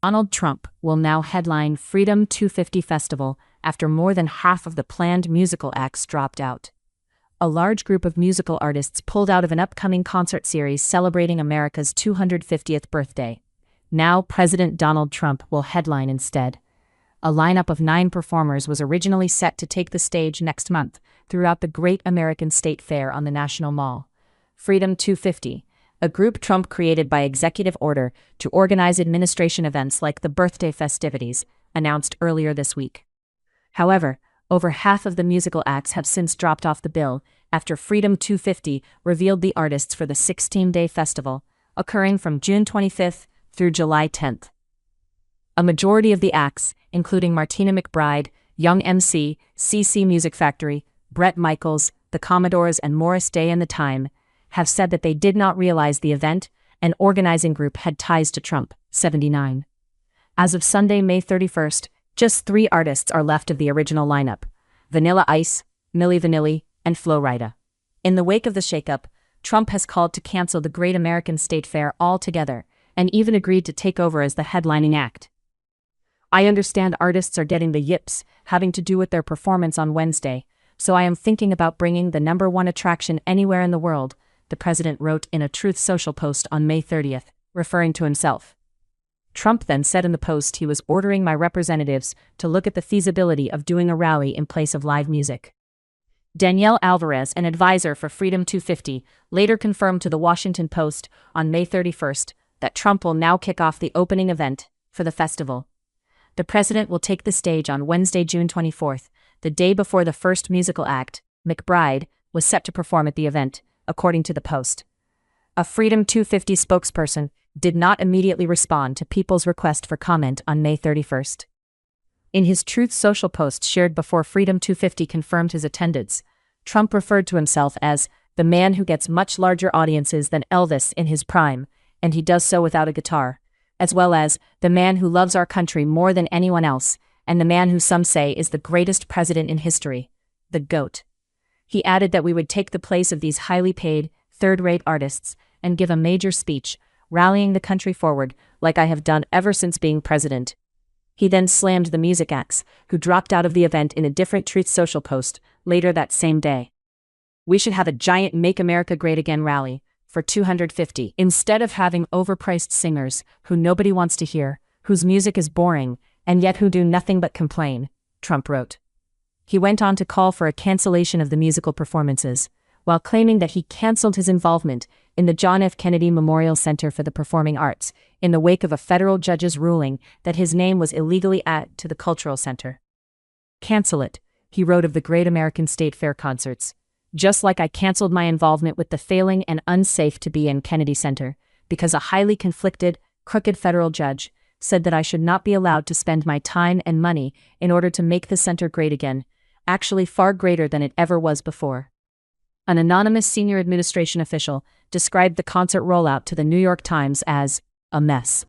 Donald Trump will now headline Freedom 250 Festival after more than half of the planned musical acts dropped out. A large group of musical artists pulled out of an upcoming concert series celebrating America's 250th birthday. Now President Donald Trump will headline instead. A lineup of 9 performers was originally set to take the stage next month throughout the Great American State Fair on the National Mall. Freedom 250, a group Trump created by executive order to organize administration events like the birthday festivities, announced earlier this week. However, over half of the musical acts have since dropped off the bill after Freedom 250 revealed the artists for the 16-day festival, occurring from June 25th through July 10th. A majority of the acts, including Martina McBride, Young MC, CC Music Factory, Bret Michaels, The Commodores, and Morris Day and The Time, have said that they did not realize the event and organizing group had ties to Trump, 79. As of Sunday, May 31st, just 3 artists are left of the original lineup: Vanilla Ice, Milli Vanilli, and Flo Rida. In the wake of the shakeup, Trump has called to cancel the Great American State Fair altogether, and even agreed to take over as the headlining act. "I understand artists are getting the yips having to do with their performance on Wednesday, so I am thinking about bringing the #1 attraction anywhere in the world," the president wrote in a Truth Social post on May 30th, referring to himself. Trump then said in the post he was ordering my representatives to look at the feasibility of doing a rally in place of live music. Danielle Alvarez, an advisor for Freedom 250, later confirmed to the Washington Post on May 31st that Trump will now kick off the opening event for the festival. The president will take the stage on Wednesday, June 24th, the day before the first musical act, McBride, was set to perform at the event, according to the Post. A Freedom 250 spokesperson did not immediately respond to People's request for comment on May 31st. In his Truth Social post shared before Freedom 250 confirmed his attendance, Trump referred to himself as the man who gets much larger audiences than Elvis in his prime, and he does so without a guitar, as well as the man who loves our country more than anyone else, and the man who some say is the greatest president in history, the GOAT. He added that we would take the place of these highly paid, third-rate artists and give a major speech, rallying the country forward like I have done ever since being president. He then slammed the music acts, who dropped out of the event in a different Truth Social post later that same day. "We should have a giant Make America Great Again rally for 250 instead of having overpriced singers who nobody wants to hear, whose music is boring, and yet who do nothing but complain," Trump wrote. He went on to call for a cancellation of the musical performances, while claiming that he canceled his involvement in the John F. Kennedy Memorial Center for the Performing Arts in the wake of a federal judge's ruling that his name was illegally added to the cultural center. "Cancel it," he wrote of the Great American State Fair concerts, "just like I canceled my involvement with the failing and unsafe to be in Kennedy Center, because a highly conflicted, crooked federal judge said that I should not be allowed to spend my time and money in order to make the center great again, actually far greater than it ever was before." An anonymous senior administration official described the concert rollout to the New York Times as a mess.